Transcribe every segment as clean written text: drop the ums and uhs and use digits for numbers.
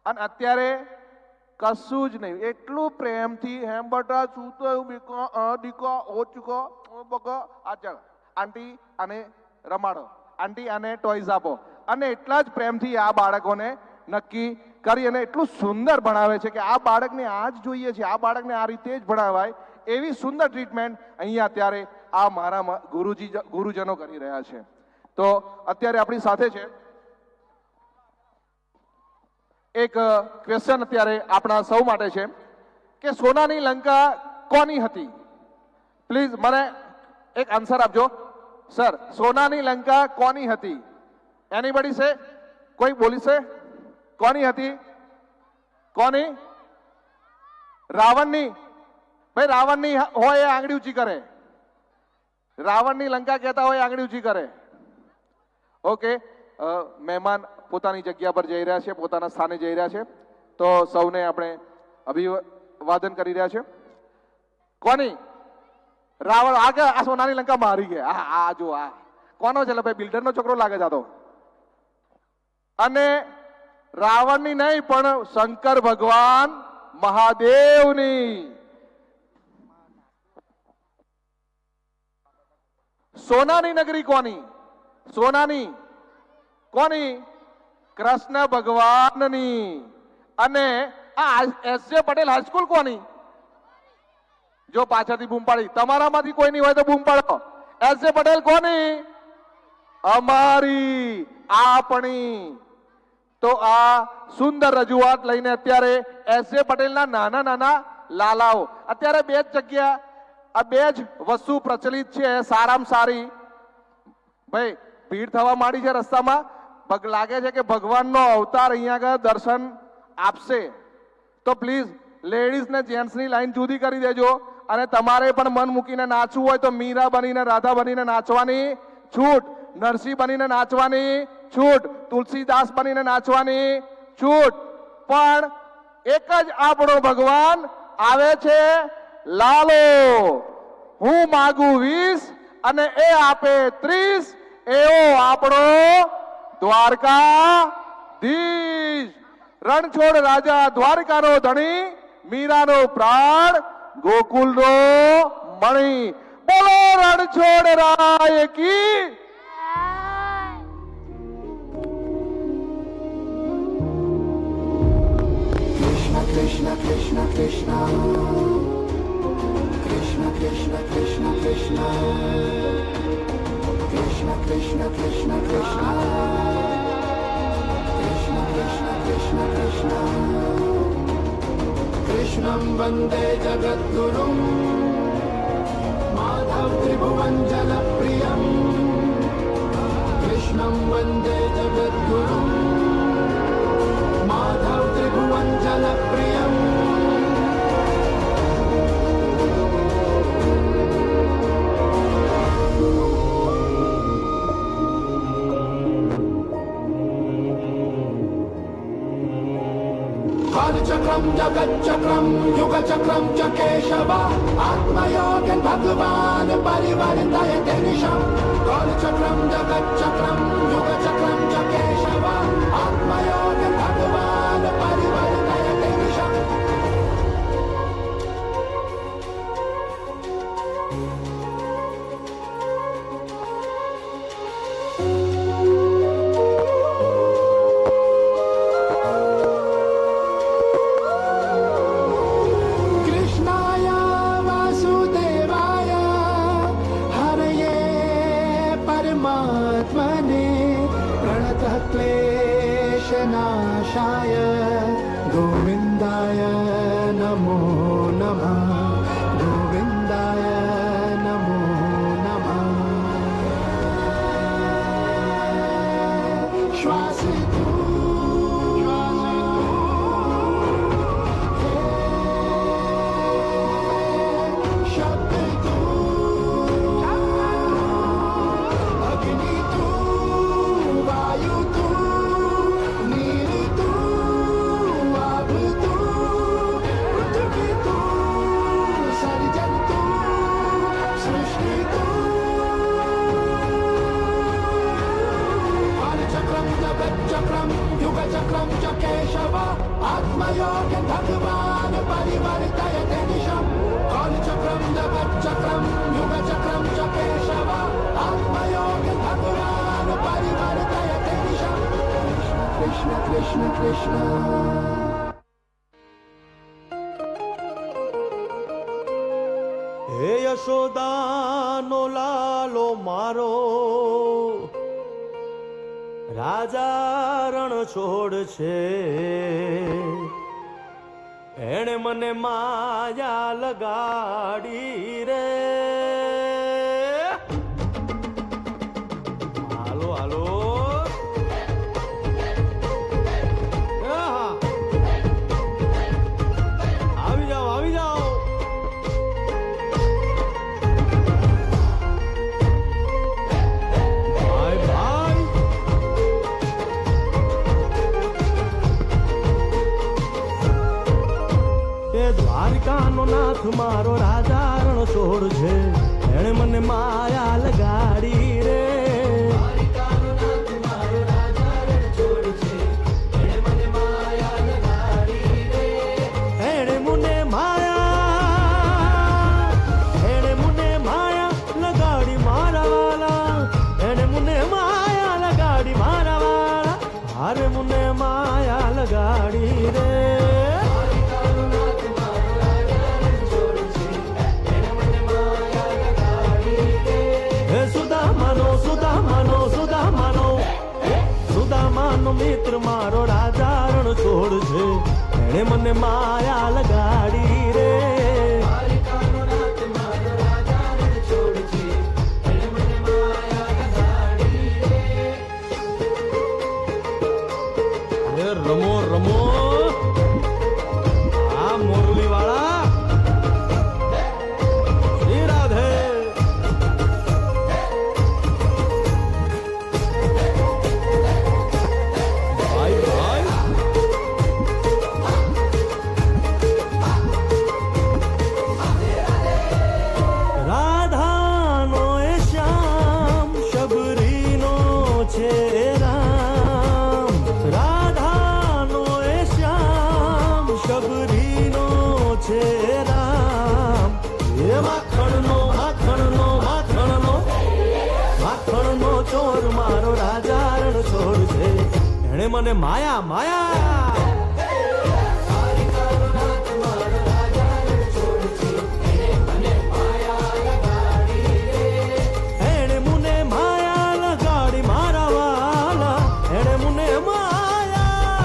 અને અત્યારે કશું જ નહીં, એટલું પ્રેમથી હેમ બટા શું તો એવું દીકો ઓચકો બકો આચળ આંટી અને રમાડો, આંટી અને ટોયઝ આપો, અને એટલા જ પ્રેમથી આ બાળકોને નક્કી કરી અને એટલું સુંદર ભણાવે છે કે આ બાળકને આ જ જોઈએ છે, આ બાળકને આ રીતે જ ભણાવાય એવી સુંદર ટ્રીટમેન્ટ અહીંયા અત્યારે આ મારા ગુરુજનો કરી રહ્યા છે. તો અત્યારે આપણી સાથે છે એક ક્વેશ્ચન અત્યારે આપણા સૌ માટે છે કે સોનાની લંકા કોની હતી? પ્લીઝ મને એક આન્સર આપજો સર. સોનાની લંકા કોની હતી? એનીબડી સે? કોઈ બોલી છે? કોની હતી? કોની? રાવણની. ભાઈ રાવણની હોય એ આંગળી ઊંચી કરે. રાવણની લંકા કહેતા હોય આંગળી ઊંચી કરે. ઓકે, મહેમાન પોતાની જગ્યા પર જઈ રહ્યા છે, પોતાના સ્થાને જઈ રહ્યા છે, તો સૌને આપણે અભિવાદન કરી રહ્યા છે. કોની? રાવણ. આગળ આ સોનાની લંકા મારી ગયા. આ જો આ કોનો છે? ભાઈ બિલ્ડરનો છોકરો લાગે છે આ તો. અને રાવણની નહીં પણ શંકર ભગવાન મહાદેવની. સોનાની નગરી કોની? સોનાની કોની? કૃષ્ણ ભગવાનની. અને આ એસ.જે. પટેલ હાઈસ્કૂલ કોની? જો પાછળથી બૂમ પાડી, તમારામાંથી કોઈ નહીં હોય તો બૂમ પાડો. એસ.જે. પટેલ કોની? અમારી, આપણી. તો આ સુંદર રજૂઆત લઈને અત્યારે એસ.જે. પટેલના નાના નાના લાલાઓ અત્યારે બે જ જગ્યા, આ બે જ વસ્તુ પ્રચલિત છે સારામાં સારી. ભાઈ ભીડ થવા માંડી છે રસ્તામાં, લાગે છે કે ભગવાનનો અવતાર અહીંયા આગળ દર્શન આપશે. તો પ્લીઝ લેડીઝ ને જેન્ટ્સ ની લાઈન જુદી કરી દેજો, અને તમારે પણ મન મૂકીને નાચવું હોય તો મીરા બનીને રાધા બનીને નાચવાની છૂટ, નરસિંહ બનીને નાચવાની છૂટ, તુલસીદાસ બનીને નાચવાની છૂટ. પણ એક જ આપણો ભગવાન આવે છે લાલો. હું માગું 20 અને એ આપે 30, એવો આપણો દ્વારકાધીશ. રણછોડ રાજા દ્વારકાનો ધણી, મીરાનો પ્રાણ, ગોકુલનો મણી. બોલો રણછોડ રાય કી. કૃષ્ણ કૃષ્ણ કૃષ્ણ કૃષ્ણ કૃષ્ણ કૃષ્ણ કૃષ્ણ કૃષ્ણ કૃષ્ણ કૃષ્ણ કૃષ્ણ કૃષ્ણ કૃષ્ણ કૃષ્ણ કૃષ્ણં વંદે જગદ્ગુરું માધવ ત્રિભુવન જલપ્રિયં. કૃષ્ણં વંદે જગદ્ગુરું માધવ ત્રિભુવન જલપ્રિયં. कालचक्रं जगच्चक्रं युगचक्रं च केशव आत्मयोगेन भगवान् परिवर्तयते निशम्. कालचक्रं जगच्चक्रं युगचक्रं च केशव आत्मयोगेन भगवान् परिवर्तयते निशम्. भगवान् परिवर्तयते निशम् कालचक्रं जगच्चक्रं युगचक्रं च केशव आत्मयोगे भगवान् परिवर्तयते निशम् कृष्ण कृष्ण कृष्ण कृष्ण હે યશોદાનો લાલો મારો રાજા રણ છોડ છે એણે મને માયા લગાડી રે હાલો હાલો આહા. આવી જાઓ આવી જાઓ ભાઈ ભાઈ એ દ્વારકાનો નાથ મારો રાજા રણ છોડ છે એણે મને માયા લગાડી રે એણે મને માયા લગાડી મારા વાલા એણે મને માયા લગાડી મારા વાલા હારે મને માયા લગાડી રે હે સુદામાનો મિત્ર મારો રાજા રણ છોડ છે એણે મને માયા લગાડી રે હે રમો રમો આ મોરલી વાળા શ્રી રાધે ભાઈ ભાઈ રાધાનો એ શ્યામ શબરીનો છે રામ રાધાનો એ શ્યામ શબરીનો છે રામ એ માખણનો ચોર મારો રાજા રણ છોડ છે એણે મને માયા માયા એણે મને માયા લગાડી મારા વાલા એણે મને માયા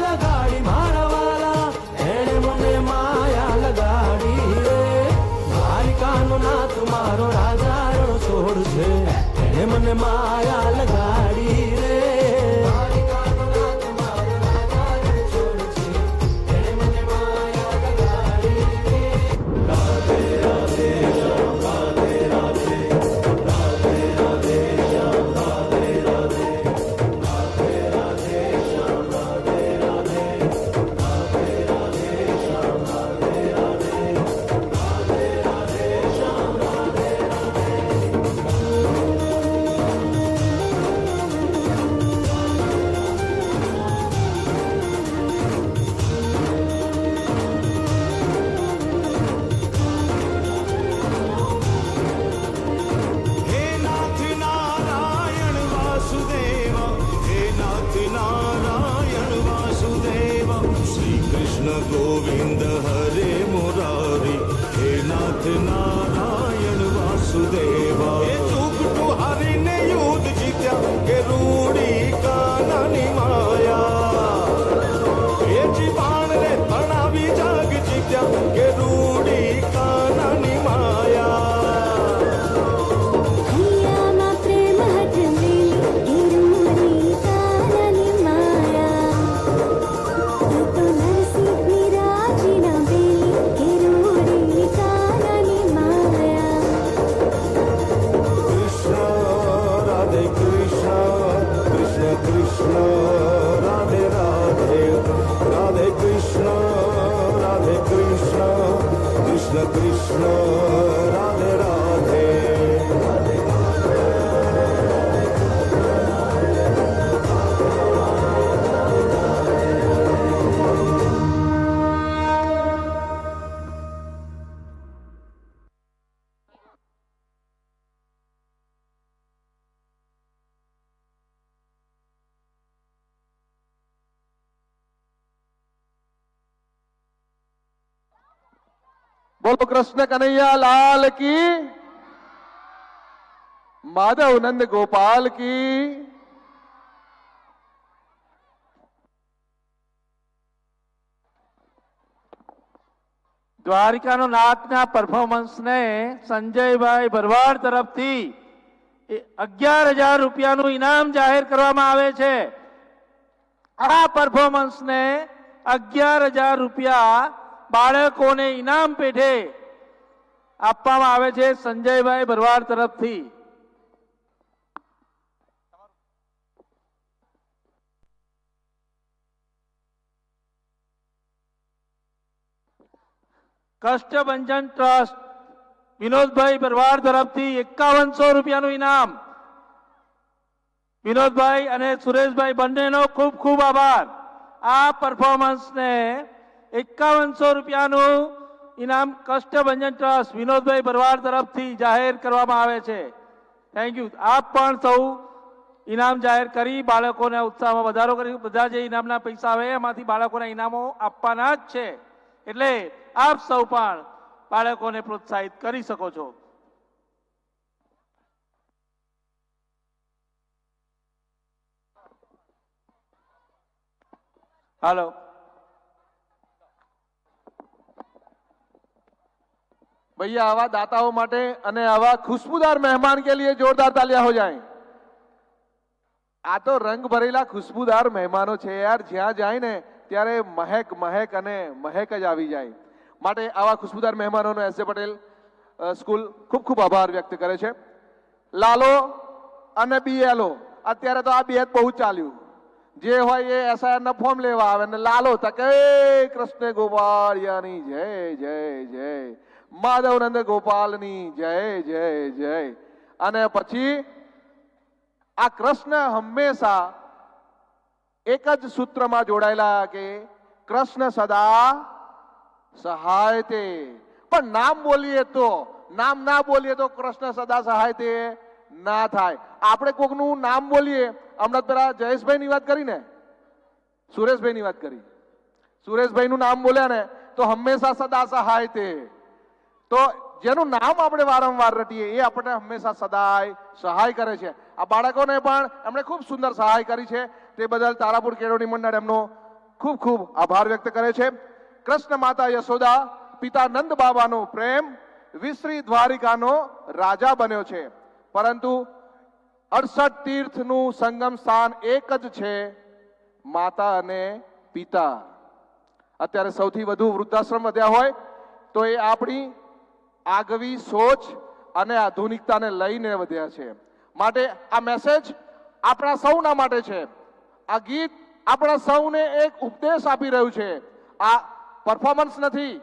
લગાડી મારા વાલા એણે મને માયા લગાડી રે દ્વારિકાનો નાથ મારો રાજા રણ છોડ છે એણે મને માયા લગાડી રે હે નાથ નારાયણ વાસુદેવ હે નાથ નારાયણ વાસુદેવ શ્રી કૃષ્ણ ગોવિંદ હરે મુરારી હે નાથ નારાયણ વાસુદેવ હે ચૂકટું હારીને યુદ્ધ જીત્યા કે રૂડી કાનાની માયા હે જીવાણને તણાવી જાગ જીત્યા કે રૂડી કાનાની માયા हियामा प्रेम हटमेली गिरुरी काननी माया तू तो नरसिंह विराजिना बेली गिरुरी काननी माया બોલો કૃષ્ણ કનૈયા લાલ કી, માધવ નંદ ગોપાલ કી. દ્વારિકાનો નાથના પરફોર્મન્સને સંજયભાઈ ભરવાડ તરફથી 11,000 રૂપિયાનું ઇનામ જાહેર કરવામાં આવે છે. આ પરફોર્મન્સને 11,000 રૂપિયા બાળકોને ઇનામ પેટે આપવામાં આવે છે સંજયભાઈ ભરવાડ તરફથી. કષ્ટભંજન ટ્રસ્ટ વિનોદભાઈ ભરવાડ તરફથી 5100 રૂપિયાનું ઇનામ. વિનોદભાઈ અને સુરેશભાઈ બંનેનો ખૂબ ખૂબ આભાર. આ પરફોર્મન્સને 5100 રૂપિયાનું ઇનામ કષ્ટભંજન ટ્રસ્ટ વિનોદભાઈ ભરવાડ તરફથી જાહેર કરવામાં આવે છે. Thank you. આપ પણ સૌ ઇનામ જાહેર કરી બાળકોના ઉત્સાહમાં વધારો કરી. બધા જે ઇનામના પૈસા આવે એમાંથી બાળકોના ઇનામો આપવાના જ છે, એટલે આપ સૌ પણ બાળકોને પ્રોત્સાહિત કરી શકો છો. હાલો. भैया आवा दाताओं माटे अने आवा खुशबूदार मेहमान के लिए जोरदार तालियां हो जाएं. आ तो रंग भरेला खुशबूदार मेहमानो छे यार, ज्यां जाए ने त्यारे महक महक अने महक ज आवी जाए. माटे आवा खुशबूदार मेहमानोनो एस जे पटेल स्कूल खूब खूब आभार व्यक्त करे छे. लालो अने बीएलओ अत्यारे तो आ બે જ બહુ ચાલ્યું. જે હોય એ એસઆઈઆર ના ફોર્મ લેવા આવે ને લાલો તકે કૃષ્ણ ગોપાળિયાની જય જય જય, માધવનંદ ગોપાલની જય જય જય. અને પછી આ કૃષ્ણ હંમેશા એક જ સૂત્રમાં જોડાયેલા કે કૃષ્ણ સદા સહાય તે. પણ નામ બોલીએ તો, નામ ના બોલીએ તો કૃષ્ણ સદા સહાય તે ના થાય. આપણે કોકનું નામ બોલીએ, હમણાં પેલા જયેશભાઈ ની વાત કરી ને, સુરેશભાઈ ની વાત કરી, સુરેશભાઈ નું નામ બોલ્યા ને તો હંમેશા સદા સહાય તે. તો જેનું નામ આપણે વારંવાર રટીએ એ આપણને હંમેશા સદાય સહાય કરે છે. આ બાળકોને પણ એમણે ખૂબ સુંદર સહાય કરી છે, તે બદલ તારાપુર કેળવણી મંડળ એમનો ખૂબ ખૂબ આભાર વ્યક્ત કરે છે. કૃષ્ણ માતા યશોદા પિતા નંદ બાબાનો પ્રેમ વિશ્રી દ્વારિકાનો રાજા બન્યો છે, પરંતુ 68 તીર્થનું સંગમ સ્થાન એક જ છે, માતા અને પિતા. અત્યારે સૌથી વધુ વૃદ્ધાશ્રમ વધ્યા હોય તો એ આપણી આગવી સોચ અને આધુનિકતાને લઈને વધ્યા છે. માટે આ મેસેજ આપણા સૌના માટે છે. આ ગીત આપણા સૌને એક ઉપદેશ આપી રહ્યું છે. આ પરફોર્મન્સ નથી,